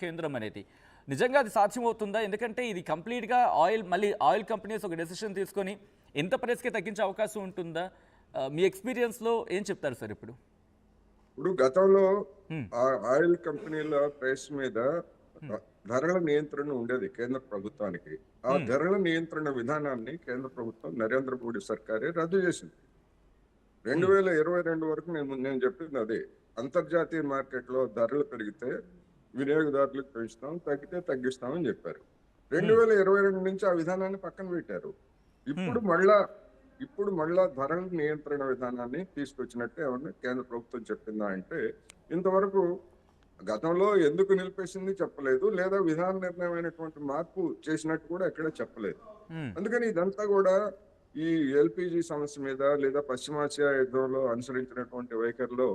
కేంద్రం అనేది నిజంగా అది సాధ్యమవుతుందా? ఎందుకంటే ఇది కంప్లీట్గా ఆయిల్ కంపెనీస్ ఒక డెసిషన్ తీసుకొని ఎంత ప్రైస్కి తగ్గించే అవకాశం ఉంటుందా? మీ ఎక్స్పీరియన్స్లో ఏం చెప్తారు సార్ ఇప్పుడు? ఇప్పుడు గతంలో ఆయిల్ కంపెనీల ప్రైస్ మీద ధరల నియంత్రణ ఉండేది కేంద్ర ప్రభుత్వానికి. ఆ ధరల నియంత్రణ విధానాన్ని కేంద్ర ప్రభుత్వం నరేంద్ర మోడీ సర్కారే రద్దు చేసింది. 2022 వరకు నేను చెప్పింది అదే. అంతర్జాతీయ మార్కెట్లో ధరలు పెరిగితే వినియోగదారులకు పెంచుతాం, తగ్గితే తగ్గిస్తామని చెప్పారు. 2022 నుంచి ఆ విధానాన్ని పక్కన పెట్టారు. ఇప్పుడు మళ్ళా ధరల నియంత్రణ విధానాన్ని తీసుకొచ్చినట్టే ఏమన్నా కేంద్ర ప్రభుత్వం చెప్పిందా అంటే, ఇంతవరకు గతంలో ఎందుకు నిలిపేసింది చెప్పలేదు, లేదా విధాన నిర్ణయమైనటువంటి మార్పు చేసినట్టు కూడా ఎక్కడ చెప్పలేదు. అందుకని ఇదంతా కూడా ఈ ఎల్పిజి సమస్య మీద లేదా పశ్చిమాసియా యుద్ధంలో అనుసరించినటువంటి వైఖరిలో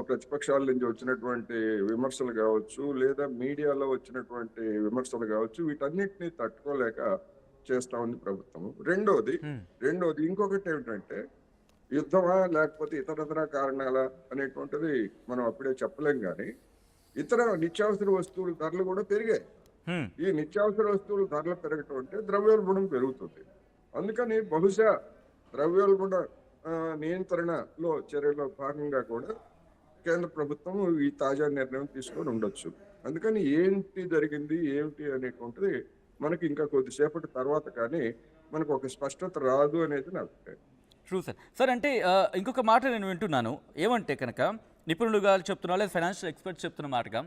ప్రతిపక్షాల నుంచి వచ్చినటువంటి విమర్శలు కావచ్చు, లేదా మీడియాలో వచ్చినటువంటి విమర్శలు కావచ్చు, వీటన్నిటిని తట్టుకోలేక చేస్తా ఉంది ప్రభుత్వం. రెండోది ఇంకొకటి ఏమిటంటే, యుద్ధమా లేకపోతే ఇతరతర కారణాలా అనేటువంటిది మనం అప్పుడే చెప్పలేం. కానీ ఇతర నిత్యావసర వస్తువుల ధరలు కూడా పెరిగాయి. ఈ నిత్యావసర వస్తువుల ధరలు పెరగటం అంటే ద్రవ్యోల్బణం పెరుగుతుంది. అందుకని బహుశా ద్రవ్యోల్బణ నియంత్రణలో చర్యలో భాగంగా కూడా కేంద్ర ప్రభుత్వం ఈ తాజా నిర్ణయం తీసుకొని ఉండొచ్చు. అందుకని ఏంటి జరిగింది ఏమిటి అనేటువంటిది మనకి ఇంకా కొద్దిసేపటి తర్వాత కానీ మనకు ఒక స్పష్టత రాదు అనేది నా అభిప్రాయం. True sir. సార్ అంటే ఇంకొక మాట నేను వింటున్నాను. ఏమంటే కనుక నిపుణులుగా చెప్తున్నా లేదా ఫైనాన్షియల్ ఎక్స్పర్ట్స్ చెప్తున్న మాటగా,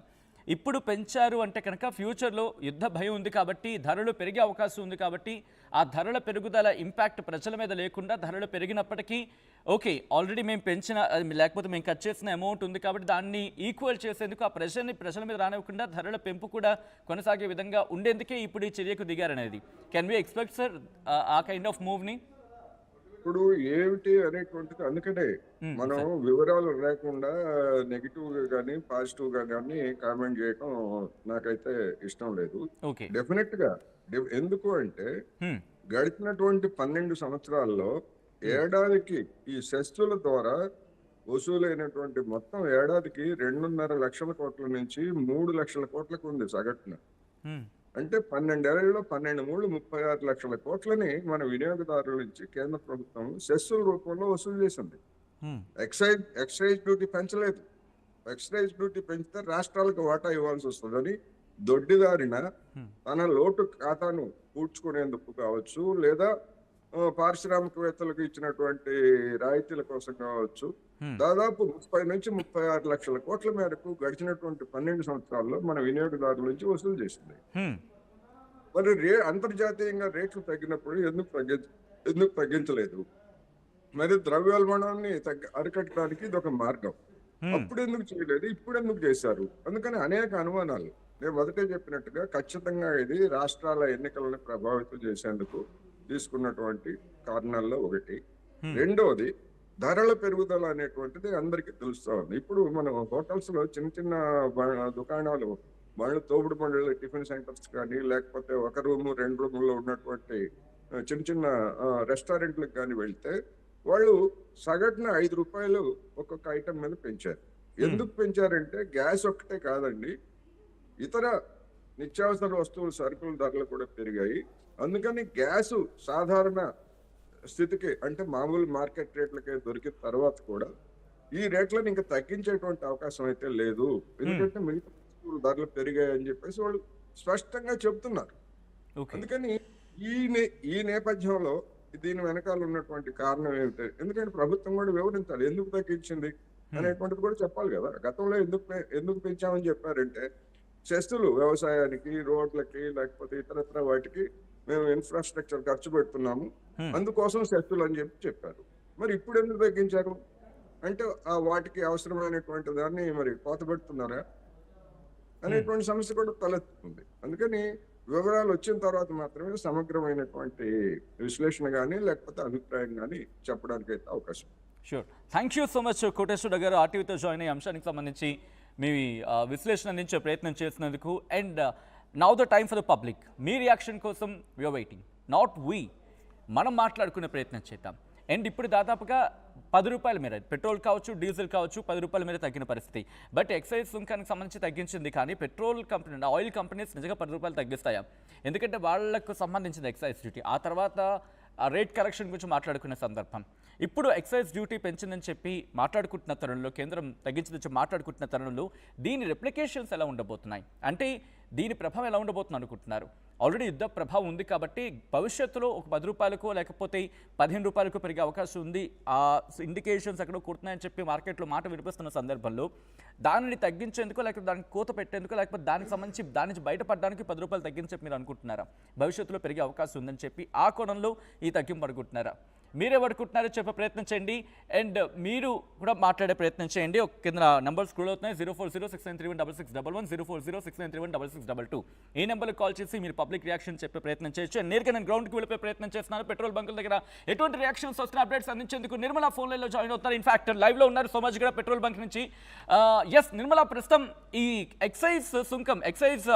ఇప్పుడు పెంచారు అంటే కనుక ఫ్యూచర్లో యుద్ధ భయం ఉంది కాబట్టి, ధరలు పెరిగే అవకాశం ఉంది కాబట్టి, ఆ ధరల పెరుగుదల ఇంపాక్ట్ ప్రజల మీద లేకుండా ధరలు పెరిగినప్పటికీ ఓకే ఆల్రెడీ మేము పెంచిన లేకపోతే మేము కట్ చేసిన అమౌంట్ ఉంది కాబట్టి దాన్ని ఈక్వల్ చేసేందుకు ఆ ప్రెషర్ని ప్రజల మీద రానివ్వకుండా ధరల పెంపు కూడా కొనసాగే విధంగా ఉండేందుకే ఇప్పుడు ఈ చర్యకు దిగారనేది. కెన్ వి ఎక్స్పెక్ట్ సార్ ఆ కైండ్ ఆఫ్ మూవ్ని? ఇప్పుడు ఏమిటి అనేటువంటిది అందుకనే మనం వివరాలు లేకుండా నెగిటివ్ గా కానీ పాజిటివ్ గా కానీ కామెంట్ చేయడం నాకైతే ఇష్టం లేదు. డెఫినెట్ గా ఎందుకు అంటే గడిచినటువంటి 12 సంవత్సరాల్లో ఏడాదికి ఈ సెస్సుల ద్వారా వసూలైనటువంటి మొత్తం ఏడాదికి 2.5 లక్షల కోట్ల నుంచి 3 లక్షల కోట్లకు ఉంది సగటున. అంటే 12 ఏళ్లలో 12 36 లక్షల కోట్లని మన వినియోగదారుల నుంచి కేంద్ర ప్రభుత్వం సెస్సుల రూపంలో వసూలు చేసింది. ఎక్సైజ్ డ్యూటీ పెంచలేదు. ఎక్సైజ్ డ్యూటీ పెంచితే రాష్ట్రాలకు వాటా ఇవ్వాల్సి వస్తుందని దొడ్డిదారిన తన లోటు ఖాతాను పూడ్చుకునేందుకు కావచ్చు, లేదా పారిశ్రామికవేత్తలకు ఇచ్చినటువంటి రాయితీల కోసం కావచ్చు, దాదాపు 30 నుంచి 36 లక్షల కోట్ల మేరకు గడిచినటువంటి 12 సంవత్సరాల్లో మన వినియోగదారుల నుంచి వసూలు చేసింది. మరి అంతర్జాతీయంగా రేట్లు తగ్గినప్పుడు ఎందుకు తగ్గించలేదు? మరి ద్రవ్యోల్బణాన్ని అరికట్టడానికి ఇది ఒక మార్గం. అప్పుడు ఎందుకు చేయలేదు, ఇప్పుడు ఎందుకు చేశారు? అందుకని అనేక అనుమానాలు. నేను మొదటే చెప్పినట్టుగా ఖచ్చితంగా ఇది రాష్ట్రాల ఎన్నికలను ప్రభావితం చేసేందుకు తీసుకున్నటువంటి కారణాల్లో ఒకటి. రెండోది ధరల పెరుగుదల అనేటువంటిది అందరికీ తెలుస్తా ఉంది. ఇప్పుడు మనం హోటల్స్ లో చిన్న చిన్న దుకాణాలు, తోపుడు బండ్లు, టిఫిన్ సెంటర్స్ కానీ, లేకపోతే 1 రూము 2 రూముల్లో ఉన్నటువంటి చిన్న చిన్న రెస్టారెంట్లకు కానీ వెళ్తే వాళ్ళు సగటున 5 రూపాయలు ఒక్కొక్క ఐటమ్ మీద పెంచారు. ఎందుకు పెంచారంటే గ్యాస్ ఒక్కటే కాదండి, ఇతర నిత్యావసర వస్తువుల సరుకుల ధరలు కూడా పెరిగాయి. అందుకని గ్యాసు సాధారణ స్థితికి అంటే మామూలు మార్కెట్ రేట్లకే దొరికిన తర్వాత కూడా ఈ రేట్లను ఇంకా తగ్గించేటువంటి అవకాశం అయితే లేదు. ఎందుకంటే మిగతా వస్తువుల ధరలు పెరిగాయని చెప్పేసి వాళ్ళు స్పష్టంగా చెప్తున్నారు. అందుకని ఈ నేపథ్యంలో దీని వెనకాల ఉన్నటువంటి కారణం ఏమిటి? ఎందుకంటే ప్రభుత్వం కూడా వివరించాలి ఎందుకు తగ్గించింది అనేటువంటిది కూడా చెప్పాలి కదా. గతంలో ఎందుకు పెంచామని చెప్పారంటే, సెస్సులు వ్యవసాయానికి, రోడ్లకి, లేకపోతే ఇతరత్ర వాటికి మేము ఇన్ఫ్రాస్ట్రక్చర్ ఖర్చు పెడుతున్నాము, అందుకోసం సెస్సులు అని చెప్పారు. మరి ఇప్పుడు ఎందుకు తగ్గించారు అంటే వాటికి అవసరమైనటువంటి దాన్ని మరి కోత పెడుతున్నారా అనేటువంటి సమస్య కూడా తలెత్తుతుంది. అందుకని వివరాలు వచ్చిన తర్వాత మాత్రమే సమగ్రమైనటువంటి విశ్లేషణ కానీ లేకపోతే అభిప్రాయం కానీ చెప్పడానికి అయితే అవకాశం. Sure. Thank you so much Koteswara గారు ఆర్టీవీతో జాయిన్ అయ్యే అంశానికి సంబంధించి మీ విశ్లేషణ అందించే ప్రయత్నం చేసినందుకు. And now the time for the public. Me reaction కోసం వీఆర్ వెయిటింగ్, నాట్ వీ. మనం మాట్లాడుకునే ప్రయత్నం చేద్దాం. అండ్ ఇప్పుడు దాదాపుగా 10 రూపాయల మేర పెట్రోల్ కావచ్చు, డీజిల్ కావచ్చు 10 రూపాయల మేర తగ్గిన పరిస్థితి. బట్ ఎక్సైజ్ సుంకానికి సంబంధించి తగ్గించింది, కానీ పెట్రోల్ కంపెనీ, ఆయిల్ కంపెనీస్ నిజంగా 10 రూపాయలు తగ్గిస్తాయా? ఎందుకంటే వాళ్ళకు సంబంధించిన ఎక్సైజ్ డ్యూటీ, ఆ తర్వాత రేట్ కరెక్షన్ గురించి మాట్లాడుకునే సందర్భం. ఇప్పుడు ఎక్సైజ్ డ్యూటీ పెంచిందని చెప్పి మాట్లాడుకుంటున్న తరుణంలో, కేంద్రం తగ్గించిందని చెప్పి మాట్లాడుకుంటున్న తరుణంలో దీని రెప్లికేషన్స్ ఎలా ఉండబోతున్నాయి, అంటే దీని ప్రభావం ఎలా ఉండబోతుంది అనుకుంటున్నారు? ఆల్రెడీ యుద్ధ ప్రభావం ఉంది కాబట్టి భవిష్యత్తులో ఒక 10 రూపాయలకు లేకపోతే 15 రూపాయలకు పెరిగే అవకాశం ఉంది, ఆ ఇండికేషన్స్ ఎక్కడో కుడుతున్నాయని చెప్పి మార్కెట్లో మాట వినిపిస్తున్న సందర్భంలో దానిని తగ్గించేందుకు, లేకపోతే దానికి కోత పెట్టేందుకు, లేకపోతే దానికి సంబంధించి దాని నుంచి బయటపడడానికి 10 రూపాయలు తగ్గించి మీరు అనుకుంటున్నారా? భవిష్యత్తులో పెరిగే అవకాశం ఉందని చెప్పి ఆ కోణంలో ఈ తగ్గింపు అనుకుంటున్నారా? మీరేమనుకుంటున్నారో చెప్పే ప్రయత్నం చేయండి. అండ్ మీరు కూడా మాట్లాడే ప్రయత్నం చేయండి. ఒక కింద నంబర్ స్క్రోల్ అవుతున్నాయి. 0406931611, 0406931622. ఈ నెంబర్కి కాల్ చేసి మీరు పబ్లిక్ రియాక్షన్ చెప్పే ప్రయత్నం చేయొచ్చు. అండ్ నేరుగా నేను గ్రౌండ్కి వెళ్ళిపోయే ప్రయత్నం చేస్తున్నాను. పెట్రోల్ బంకుల దగ్గర ఎటువంటి రియాక్షన్స్ వస్తున్న అప్డేట్స్ అందించేందుకు నిర్మలా ఫోన్ లైన్లో జాయిన్ అవుతారు. ఇన్ఫాక్ట్ లైవ్లో ఉన్నారు సోమాజ్ కూడా పెట్రోల్ బంక్ నుంచి. ఎస్ నిర్మలా, ప్రస్తుతం ఈ ఎక్సైజ్ సుంకం, ఎక్సైజ్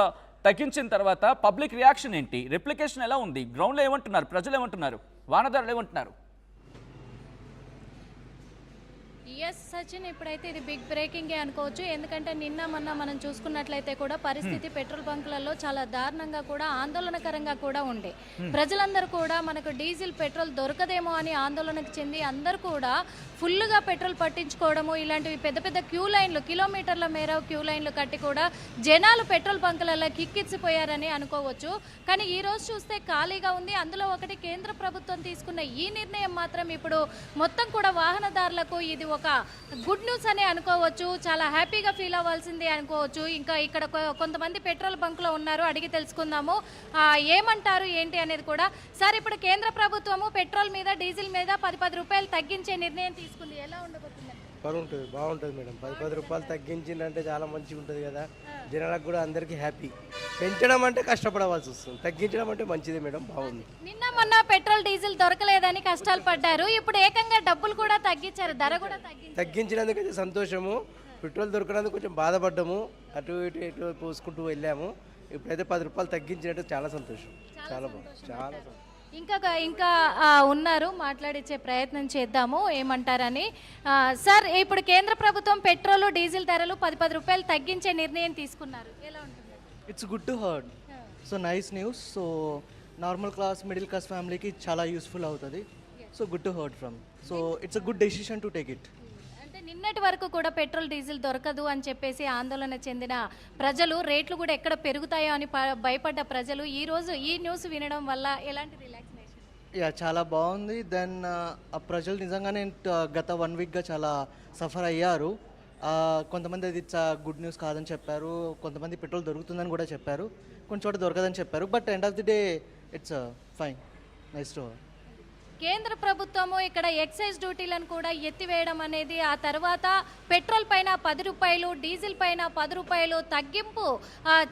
తగ్గించిన తర్వాత పబ్లిక్ రియాక్షన్ ఏంటి? రెప్లికేషన్ ఎలా ఉంది? గ్రౌండ్లో ఏమంటున్నారు? ప్రజలు ఏమంటున్నారు? వాహనదారులు ఏమంటున్నారు? ఎస్ సచిన్, ఇప్పుడైతే ఇది బిగ్ బ్రేకింగే అనుకోవచ్చు. ఎందుకంటే నిన్న మొన్న మనం చూసుకున్నట్లయితే కూడా పరిస్థితి పెట్రోల్ బంకులలో చాలా దారుణంగా కూడా ఆందోళనకరంగా కూడా ఉండే. ప్రజలందరూ కూడా మనకు డీజిల్ పెట్రోల్ దొరకదేమో అని ఆందోళనకు చెంది అందరూ కూడా ఫుల్గా పెట్రోల్ పట్టించుకోవడము, ఇలాంటివి పెద్ద పెద్ద క్యూ లైన్లు, కిలోమీటర్ల మేర క్యూ లైన్లు కట్టి కూడా జనాలు పెట్రోల్ బంకులలో కిక్కిచ్చిపోయారని అనుకోవచ్చు. కానీ ఈ రోజు చూస్తే ఖాళీగా ఉంది. అందులో ఒకటి కేంద్ర ప్రభుత్వం తీసుకున్న ఈ నిర్ణయం మాత్రం ఇప్పుడు మొత్తం కూడా వాహనదారులకు ఇది ఒక గుడ్ న్యూస్ అని అనుకోవచ్చు. చాలా హ్యాపీగా ఫీల్ అవ్వాల్సింది అనుకోవచ్చు. ఇంకా ఇక్కడ కొంతమంది పెట్రోల్ బంక్ లో ఉన్నారు, అడిగి తెలుసుకుందాము ఏమంటారు ఏంటి అనేది కూడా. సార్, ఇప్పుడు కేంద్ర ప్రభుత్వము పెట్రోల్ మీద, డీజిల్ మీద 10 రూపాయలు తగ్గించే నిర్ణయం తీసుకుంది, ఎలా ఉండబోతుంది? బాగుంటుంది మేడం. 10 రూపాయలు తగ్గించిందంటే చాలా మంచిగా ఉంటుంది కదా, జనాలకు కూడా అందరికీ హ్యాపీ. పెంచడం అంటే కష్టపడవలసి వస్తుంది, తగ్గించడం అంటే మంచిదే మేడం, బాగుంది. నిన్న మొన్న పెట్రోల్ డీజిల్ దొరకలేదని కష్టాలు పడ్డారు, ఇప్పుడు ఏకంగా డబ్బులు కూడా తగ్గించారు, ధర కూడా తగ్గించినందుకైతే సంతోషము. పెట్రోల్ దొరకడానికి కొంచెం బాధపడ్డాము, అటు ఇటు పోసుకుంటూ వెళ్ళాము. ఇప్పుడైతే 10 రూపాయలు తగ్గించినట్టు చాలా సంతోషం, చాలా బాగుంది, చాలా సంతోషం. ఇంకా ఉన్నారు, మాట్లాడించే ప్రయత్నం చేద్దాము ఏమంటారని. సార్, ఇప్పుడు కేంద్ర ప్రభుత్వం పెట్రోల్ డీజిల్ ధరలు 10 రూపాయలు తగ్గించే నిర్ణయం తీసుకున్నారు, ఎలా ఉంటుంది? It's good to heard. So nice news. So normal class, middle class ఫ్యామిలీకి చాలా యూస్ఫుల్ అవుతుంది. So good to heard from. So it's a good decision to take it. అంటే నిన్నటి వరకు కూడా పెట్రోల్ డీజిల్ దొరకదు అని చెప్పేసి ఆందోళన చెందిన ప్రజలు, రేట్లు కూడా ఎక్కడ పెరుగుతాయో అని భయపడ్డ ప్రజలు ఈ రోజు ఈ న్యూస్ వినడం వల్ల ఎలాంటి రిలాక్సేషన్? యా, చాలా బాగుంది. దెన్ ఆ ప్రజలు నిజంగానే గత 1 వీక్గా చాలా సఫర్ అయ్యారు. కొంతమంది అది గుడ్ న్యూస్ కాదని చెప్పారు, కొంతమంది పెట్రోల్ దొరుకుతుందని కూడా చెప్పారు, కొన్ని చోట దొరకదని చెప్పారు. But end of the day it's fine, nice to. కేంద్ర ప్రభుత్వము ఇక్కడ ఎక్సైజ్ డ్యూటీలను కూడా ఎత్తివేయడం అనేది, ఆ తర్వాత పెట్రోల్ పైన 10 రూపాయలు, డీజిల్ పైన 10 రూపాయలు తగ్గింపు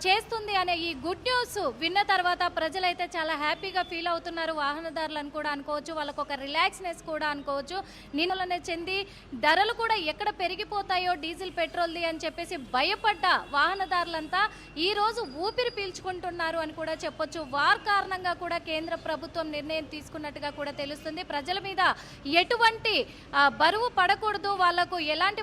చేస్తుంది అనే ఈ గుడ్ న్యూస్ విన్న తర్వాత ప్రజలైతే చాలా హ్యాపీగా ఫీల్ అవుతున్నారు. వాహనదారులను కూడా అనుకోవచ్చు, వాళ్ళకు ఒక రిలాక్స్నెస్ కూడా అనుకోవచ్చు. నిన్నలనే చెంది ధరలు కూడా ఎక్కడ పెరిగిపోతాయో డీజిల్ పెట్రోల్ది అని చెప్పేసి భయపడ్డ వాహనదారులంతా ఈ రోజు ఊపిరి పీల్చుకుంటున్నారు అని కూడా చెప్పొచ్చు. వార్ కారణంగా కూడా కేంద్ర ప్రభుత్వం నిర్ణయం తీసుకున్నట్టుగా కూడా తెలుస్తుంది. ప్రజల మీద ఎటువంటి బరువు పడకూడదు, వాళ్లకు ఎలాంటి